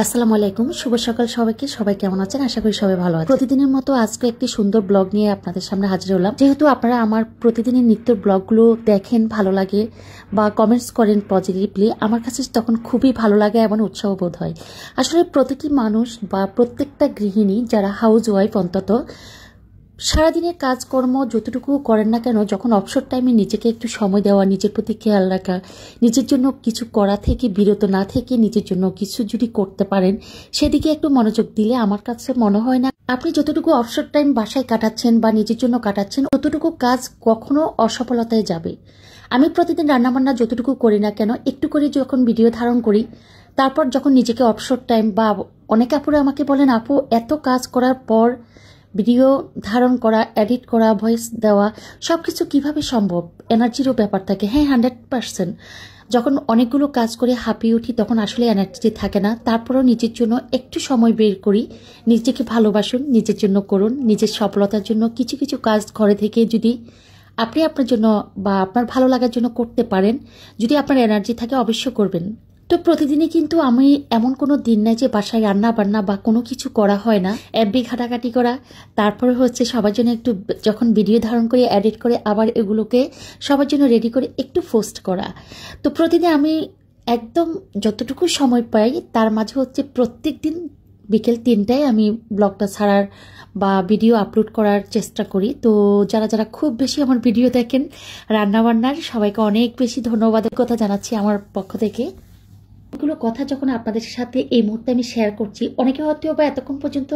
আসসালামু আলাইকুম, শুভ সকাল সবাইকে। সবাই কেমন আছেন? আশা করি সবাই ভালো আছেন। প্রতিদিনের মতো আজকে একটি সুন্দর ব্লগ নিয়ে আপনাদের সামনে হাজির হলাম। যেহেতু আপনারা আমার প্রতিদিনের নিত্যর ব্লগগুলো দেখেন, ভালো লাগে বা কমেন্টস করেন পজিটিভলি, আমার কাছে তখন খুবই ভালো লাগে এবং উৎসাহ বোধ হয়। আসলে প্রতিটি মানুষ বা প্রত্যেকটা গৃহিণী যারা হাউস ওয়াইফ, অন্তত সারাদিনের কাজকর্ম যতটুকু করেন না কেন, যখন অবসর টাইমে নিজেকে একটু সময় দেওয়া, নিজের প্রতি খেয়াল রাখা, নিজের জন্য কিছু করা থেকে বিরত না থেকে নিজের জন্য কিছু যদি করতে পারেন, সেদিকে একটু মনোযোগ দিলে আমার কাছে মনে হয় না আপনি যতটুকু অবসর টাইম বাসায় কাটাচ্ছেন বা নিজের জন্য কাটাচ্ছেন, ততটুকু কাজ কখনো অসফলতায় যাবে। আমি প্রতিদিন রান্নাবান্না যতটুকু করি না কেন, একটু করে যখন ভিডিও ধারণ করি, তারপর যখন নিজেকে অবসর টাইম বা অনেক আপুরা আমাকে বলেন, আপু এত কাজ করার পর ভিডিও ধারণ করা, এডিট করা, ভয়েস দেওয়া সবকিছু কিভাবে সম্ভব? এনার্জিরও ব্যাপার থাকে। হ্যাঁ, 100%। যখন অনেকগুলো কাজ করে হাঁপিয়ে উঠি তখন আসলে এনার্জি থাকে না। তারপরও নিজের জন্য একটু সময় বের করি। নিজেকে ভালোবাসুন, নিজের জন্য করুন। নিজের সফলতার জন্য কিছু কিছু কাজ ঘরে থেকে যদি আপনি আপনার জন্য বা আপনার ভালো লাগার জন্য করতে পারেন, যদি আপনার এনার্জি থাকে, অবশ্য করবেন। তো প্রতিদিনই কিন্তু আমি এমন কোনো দিন নাই যে বাসায় রান্না বান্না বা কোনো কিছু করা হয় না। এফবি ঘাটাঘাটি করা, তারপরে হচ্ছে সবার জন্য একটু যখন ভিডিও ধারণ করে এডিট করে আবার এগুলোকে সবার জন্য রেডি করে একটু পোস্ট করা। তো প্রতিদিন আমি একদম যতটুকু সময় পাই তার মাঝে হচ্ছে প্রত্যেক দিন বিকেল 3টায় আমি ব্লগটা ছাড়ার বা ভিডিও আপলোড করার চেষ্টা করি। তো যারা যারা খুব বেশি আমার ভিডিও দেখেন রান্নাবান্নার, সবাইকে অনেক বেশি ধন্যবাদের কথা জানাচ্ছি আমার পক্ষ থেকে। এগুলো কথা যখন আপনাদের সাথে এই মুহূর্তে আমি শেয়ার করছি, অনেকে হয়তো বা এতক্ষণ পর্যন্ত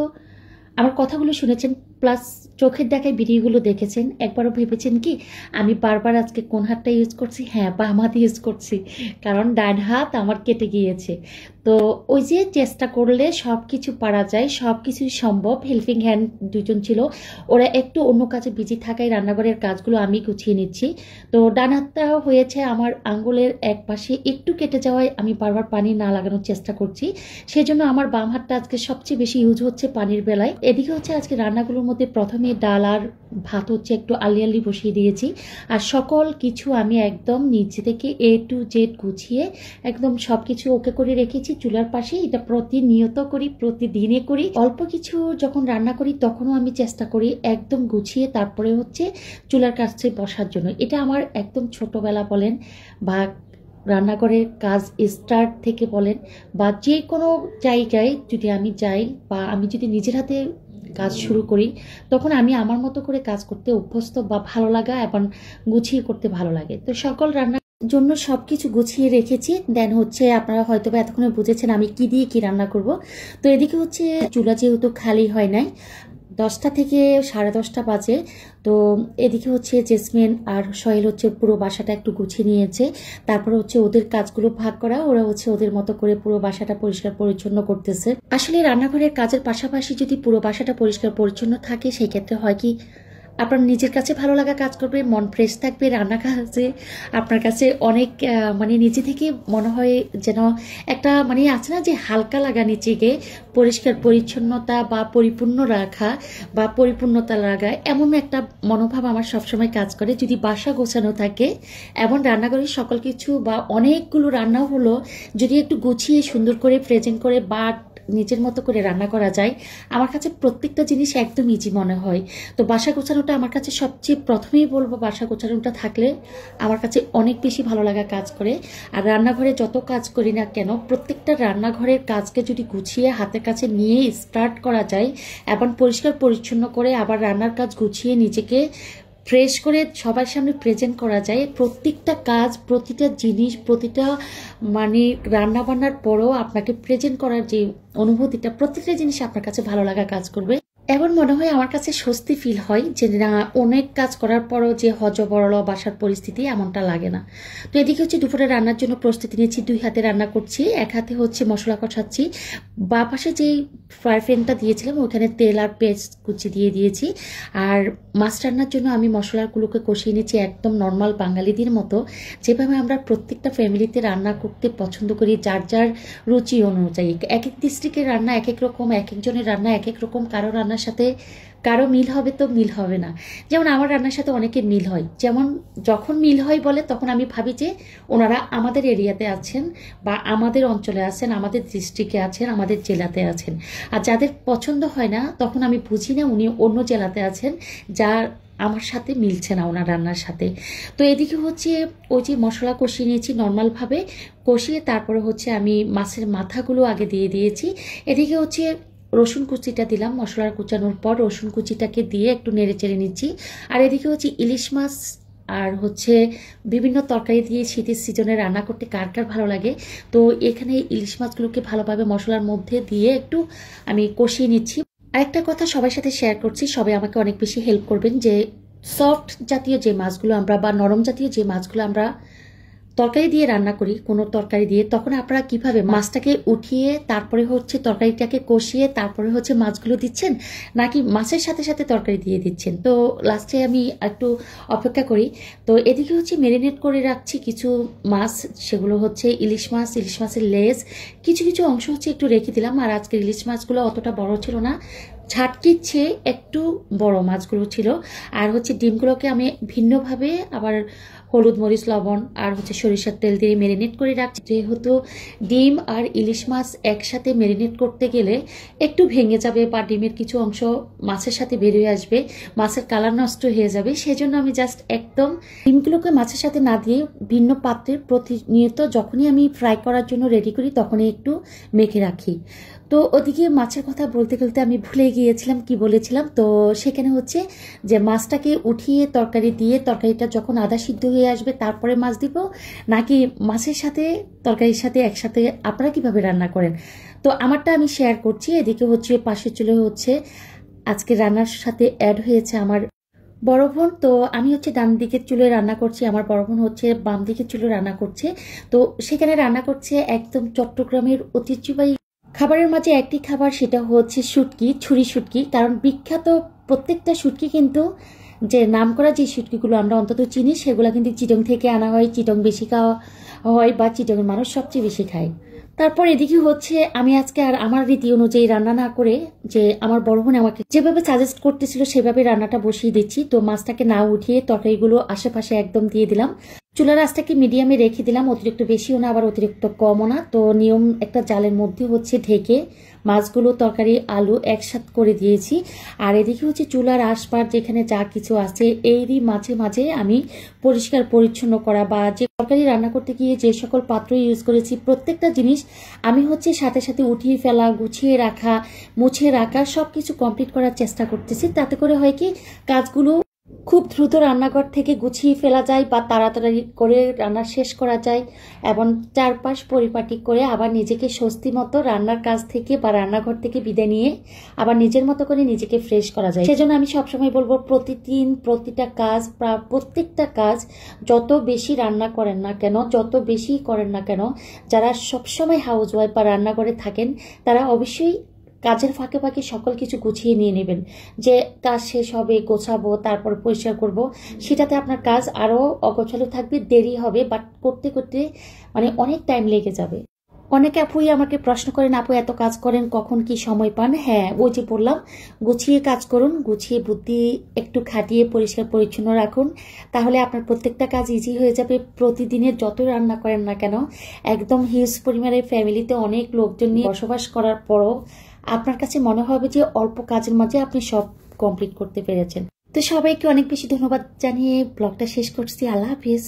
আমার কথাগুলো শুনেছেন, প্লাস চোখের দেখায় ভিডিওগুলো দেখেছেন। একবারও ভেবেছেন কি আমি বারবার আজকে কোন হাতটা ইউজ করছি? হ্যাঁ, বাম হাত ইউজ করছি, কারণ ডান হাত আমার কেটে গিয়েছে। তো ওই যে চেষ্টা করলে সব কিছু পারা যায়, সব কিছুই সম্ভব। হেল্পিং হ্যান্ড দুজন ছিল, ওরা একটু অন্য কাজে বিজি থাকায় রান্নাঘরের কাজগুলো আমি গুছিয়ে নিচ্ছি। তো ডান হাতটা হয়েছে আমার আঙ্গুলের এক পাশে একটু কেটে যাওয়ায় আমি বারবার পানি না লাগানোর চেষ্টা করছি। সেজন্য আমার বাম হাতটা আজকে সবচেয়ে বেশি ইউজ হচ্ছে পানির বেলায়। এদিকে হচ্ছে আজকে রান্নাগুলোর মধ্যে প্রথমে ডাল আর ভাত হচ্ছে একটু আলি বসিয়ে দিয়েছি। আর সকল কিছু আমি একদম নিচে থেকে A to Z গুছিয়ে একদম সবকিছু ওকে করে রেখেছি চুলার পাশে। এটা প্রতিনিয়ত করি, প্রতিদিনে করি। অল্প কিছু যখন রান্না করি তখনও আমি চেষ্টা করি একদম গুছিয়ে তারপরে হচ্ছে চুলার কাছে বসার জন্য। এটা আমার একদম ছোটবেলা বলেন বা রান্নাঘরের কাজ স্টার্ট থেকে বলেন বা যে কোনো জায়গায় যদি আমি যাই বা আমি যদি নিজের হাতে কাজ শুরু করি, তখন আমি আমার মতো করে কাজ করতে অভ্যস্ত বা ভালো লাগা এবং গুছিয়ে করতে ভালো লাগে। তো সকল রান্নার জন্য সবকিছু গুছিয়ে রেখেছি। দেন হচ্ছে আপনারা হয়তো বা এতক্ষণে বুঝেছেন আমি কি দিয়ে কি রান্না করব। তো এদিকে হচ্ছে চুলা যেহেতু খালি হয় নাই, 10টা থেকে 10:30 বাজে। তো এদিকে হচ্ছে জেসমিন আর সোহেল হচ্ছে পুরো বাসাটা একটু গুছিয়ে নিয়েছে। তারপরে হচ্ছে ওদের কাজগুলো ভাগ করা, ওরা হচ্ছে ওদের মতো করে পুরো বাসাটা পরিষ্কার পরিচ্ছন্ন করতেছে। আসলে রান্নাঘরের কাজের পাশাপাশি যদি পুরো বাসাটা পরিষ্কার পরিচ্ছন্ন থাকে, সেই ক্ষেত্রে হয় কি আপনার নিজের কাছে ভালো লাগা কাজ করবে, মন ফ্রেশ থাকবে। রান্না কাজে আপনার কাছে অনেক মানে নিজে থেকে মনে হয় যেন একটা মানে আছে না যে হালকা লাগা, নিজেকে পরিষ্কার পরিচ্ছন্নতা বা পরিপূর্ণ রাখা বা পরিপূর্ণতা লাগা, এমন একটা মনোভাব আমার সবসময় কাজ করে যদি বাসা গোছানো থাকে। এমন রান্নাঘরের সকল কিছু বা অনেকগুলো রান্নাও হলো যদি একটু গুছিয়ে সুন্দর করে প্রেজেন্ট করে বা নিজের মতো করে রান্না করা যায়, আমার কাছে প্রত্যেকটা জিনিস একদম ইজি মনে হয়। তো বাসা গোছানোটা আমার কাছে সবচেয়ে প্রথমেই বলবো, বাসা গোছানোটা থাকলে আমার কাছে অনেক বেশি ভালো লাগা কাজ করে। আর রান্নাঘরে যত কাজ করি না কেন, প্রত্যেকটা রান্নাঘরের কাজকে যদি গুছিয়ে হাতের কাছে নিয়ে স্টার্ট করা যায় এবং পরিষ্কার পরিচ্ছন্ন করে আবার রান্নার কাজ গুছিয়ে নিজেকে ফ্রেশ করে সবার সামনে প্রেজেন্ট করা যায়, প্রত্যেকটা কাজ, প্রতিটা জিনিস, প্রতিটা মানে রান্না বান্নার পরেও আপনাকে প্রেজেন্ট করার যে অনুভূতিটা, প্রত্যেকটা জিনিস আপনার কাছে ভালো লাগা কাজ করবে। এমন মনে হয় আমার কাছে স্বস্তি ফিল হয় যে না, অনেক কাজ করার পরও যে হজবরল বাসার পরিস্থিতি এমনটা লাগে না। তো এদিকে হচ্ছে দুপুরে রান্নার জন্য প্রস্তুতি নিয়েছি। 2 হাতে রান্না করছি, এক হাতে হচ্ছে মশলা কষাচ্ছি। বা পাশে যেই ফ্রাই প্যানটা দিয়েছিলাম ওখানে তেল আর পেঁয়াজ কুচি দিয়ে দিয়েছি। আর মাছ রান্নার জন্য আমি মশলাগুলোকে কষিয়ে নিচ্ছি একদম নর্মাল বাঙালিদের মতো, যেভাবে আমরা প্রত্যেকটা ফ্যামিলিতে রান্না করতে পছন্দ করি, যার যার রুচি অনুযায়ী। এক এক ডিস্ট্রিক্টের রান্না এক এক রকম, এক একজনের রান্না এক এক রকম, কারো রান্নার সাথে কারো মিল হবে তো মিল হবে না। যেমন আমার রান্নার সাথে অনেকের মিল হয়, যেমন যখন মিল হয় বলে তখন আমি ভাবি যে ওনারা আমাদের এরিয়াতে আছেন বা আমাদের অঞ্চলে আছেন, আমাদের ডিস্ট্রিক্টে আছেন, আমাদের জেলাতে আছেন। আর যাদের পছন্দ হয় না তখন আমি বুঝি না উনি অন্য জেলাতে আছেন, যার আমার সাথে মিলছে না ওনার রান্নার সাথে। তো এদিকে হচ্ছে ওই যে মশলা কষিয়ে নিয়েছি নর্মালভাবে, কষিয়ে তারপরে হচ্ছে আমি মাছের মাথাগুলো আগে দিয়ে দিয়েছি। এদিকে হচ্ছে রসুন কুচিটা দিলাম, মশলার কুচানোর পর রসুন কুচিটাকে দিয়ে একটু নেড়ে চেড়ে নিচ্ছি। আর এদিকে হচ্ছে ইলিশ মাছ আর হচ্ছে বিভিন্ন তরকারি দিয়ে শীতের সিজনে রান্না করতে কার কার ভালো লাগে। তো এখানে ইলিশ মাছগুলোকে ভালোভাবে মশলার মধ্যে দিয়ে একটু আমি কষিয়ে নিচ্ছি। আরেকটা কথা সবার সাথে শেয়ার করছি, সবাই আমাকে অনেক বেশি হেল্প করবেন যে সফট জাতীয় যে মাছগুলো আমরা বা নরম জাতীয় যে মাছগুলো আমরা তরকারি দিয়ে রান্না করি, কোনো তরকারি দিয়ে, তখন আপনারা কিভাবে মাছটাকে উঠিয়ে তারপরে হচ্ছে তরকারিটাকে কষিয়ে তারপরে হচ্ছে মাছগুলো দিচ্ছেন, নাকি মাছের সাথে সাথে তরকারি দিয়ে দিচ্ছেন। তো লাস্টে আমি একটু অপেক্ষা করি। তো এদিকে হচ্ছে ম্যারিনেট করে রাখছি কিছু মাছ, সেগুলো হচ্ছে ইলিশ মাছ, ইলিশ মাছের লেজ, কিছু কিছু অংশ হচ্ছে একটু রেখে দিলাম। আর আজকের ইলিশ মাছগুলো অতটা বড় ছিল না, ঝাটকির চেয়ে একটু বড় মাছগুলো ছিল। আর হচ্ছে ডিমগুলোকে আমি ভিন্নভাবে আবার হলুদ মরিচ লবণ আর হচ্ছে সরিষার তেল দিয়ে ম্যারিনেট করে রাখছি। যেহেতু ডিম আর ইলিশ মাছ একসাথে ম্যারিনেট করতে গেলে একটু ভেঙে যাবে বা ডিমের কিছু অংশ মাছের সাথে বেরিয়ে আসবে, মাছের কালার নষ্ট হয়ে যাবে, সেজন্য আমি জাস্ট একদম ডিমগুলোকে মাছের সাথে না দিয়ে ভিন্ন পাত্রে প্রতিনিয়ত যখনই আমি ফ্রাই করার জন্য রেডি করি তখনই একটু মেখে রাখি। তো ওদিকে মাছের কথা বলতে বলতে আমি ভুলে গিয়েছিলাম কি বলেছিলাম। তো সেখানে হচ্ছে যে মাছটাকে উঠিয়ে তরকারি দিয়ে তরকারিটা যখন আধা সিদ্ধ হয়ে আসবে তারপরে মাছ দিব, নাকি মাছের সাথে তরকারির সাথে একসাথে আপনারা কিভাবে রান্না করেন। তো আমারটা আমি শেয়ার করছি। এদিকে হচ্ছে পাশের চুলে হচ্ছে আজকে রান্নার সাথে অ্যাড হয়েছে আমার বড় বোন। তো আমি হচ্ছে ডান দিকের চুলে রান্না করছি, আমার বড় বোন হচ্ছে বাম দিকের চুলে রান্না করছে। তো সেখানে রান্না করছে একদম চট্টগ্রামের ঐতিহ্যবাহী খাবারের মাঝে একটি খাবার, সেটা হচ্ছে শুটকি, ছুরি শুটকি। কারণ বিখ্যাত প্রত্যেকটা শুটকি কিন্তু, যে নাম করা যে শুটকিগুলো আমরা অন্তত চিনি, সেগুলো কিন্তু চিটং থেকে আনা হয়, চিটং বেশি খাওয়া হয় বা চিটংয়ের মানুষ সবচেয়ে বেশি খায়। তারপর এদিকে হচ্ছে আমি আজকে আর আমার রীতি অনুযায়ী রান্না না করে, যে আমার বড় বোন আমাকে যেভাবে সাজেস্ট করতেছিল সেভাবে রান্নাটা বসিয়ে দিচ্ছি। তো মাছটাকে না উঠিয়ে তরকারিগুলো আশেপাশে একদম দিয়ে দিলাম, চুলার আঁচটাকে মিডিয়ামে রেখে দিলাম, অতিরিক্ত বেশিও না আবার অতিরিক্ত কমও না। তো নিয়ম একটা জালের মধ্যে হচ্ছে ঢেকে মাছগুলো তরকারি আলু একসাথে করে দিয়েছি। আর এদিকে হচ্ছে চুলার আশপাশ যেখানে যা কিছু আছে এরই মাঝে মাঝে আমি পরিষ্কার পরিচ্ছন্ন করা, বা যে তরকারি রান্না করতে গিয়ে যে সকল পাত্র ইউজ করেছি প্রত্যেকটা জিনিস আমি হচ্ছে সাথে সাথে উঠিয়ে ফেলা, গুছিয়ে রাখা, মুছে রাখা, সবকিছু কমপ্লিট করার চেষ্টা করতেছি। তাতে করে হয় কি কাজগুলো খুব দ্রুত রান্নাঘর থেকে গুছিয়ে ফেলা যায় বা তাড়াতাড়ি করে রান্না শেষ করা যায়, এবং চারপাশ পরিপাটি করে আবার নিজেকে স্বস্তি মতো রান্নার কাজ থেকে বা রান্নাঘর থেকে বিদায় নিয়ে আবার নিজের মতো করে নিজেকে ফ্রেশ করা যায়। সেজন্য আমি সবসময় বলবো প্রতিদিন প্রতিটা কাজ বা প্রত্যেকটা কাজ যত বেশি রান্না করেন না কেন, যত বেশি করেন না কেন, যারা সবসময় হাউস ওয়াইফ বা রান্নাঘরে থাকেন তারা অবশ্যই কাজের ফাঁকে ফাঁকে সকল কিছু গুছিয়ে নিয়ে নেবেন। যে কাজ শেষ হবে গোছাবো তারপর পরিষ্কার করব, সেটাতে আপনার কাজ আরো অগোছালো থাকবে, দেরি হবে, বাট করতে করতে মানে অনেক টাইম লেগে যাবে। অনেকে আপুই আমাকে প্রশ্ন করেন, আপু এত কাজ করেন কখন কি সময় পান। হ্যাঁ, ওই যে বললাম, গুছিয়ে কাজ করুন, গুছিয়ে বুদ্ধি একটু খাটিয়ে পরিষ্কার পরিচ্ছন্ন রাখুন, তাহলে আপনার প্রত্যেকটা কাজ ইজি হয়ে যাবে। প্রতিদিনের যত রান্না করেন না কেন, একদম হিউজ পরিমাণের ফ্যামিলিতে অনেক লোকজন নিয়ে বসবাস করার পরও আপনার কাছে মনে হবে যে অল্প কাজের মাঝে আপনি সব কমপ্লিট করতে পেরেছেন। তো সবাইকে অনেক বেশি ধন্যবাদ জানিয়ে ব্লগটা শেষ করছি। আল্লাহ হাফিজ।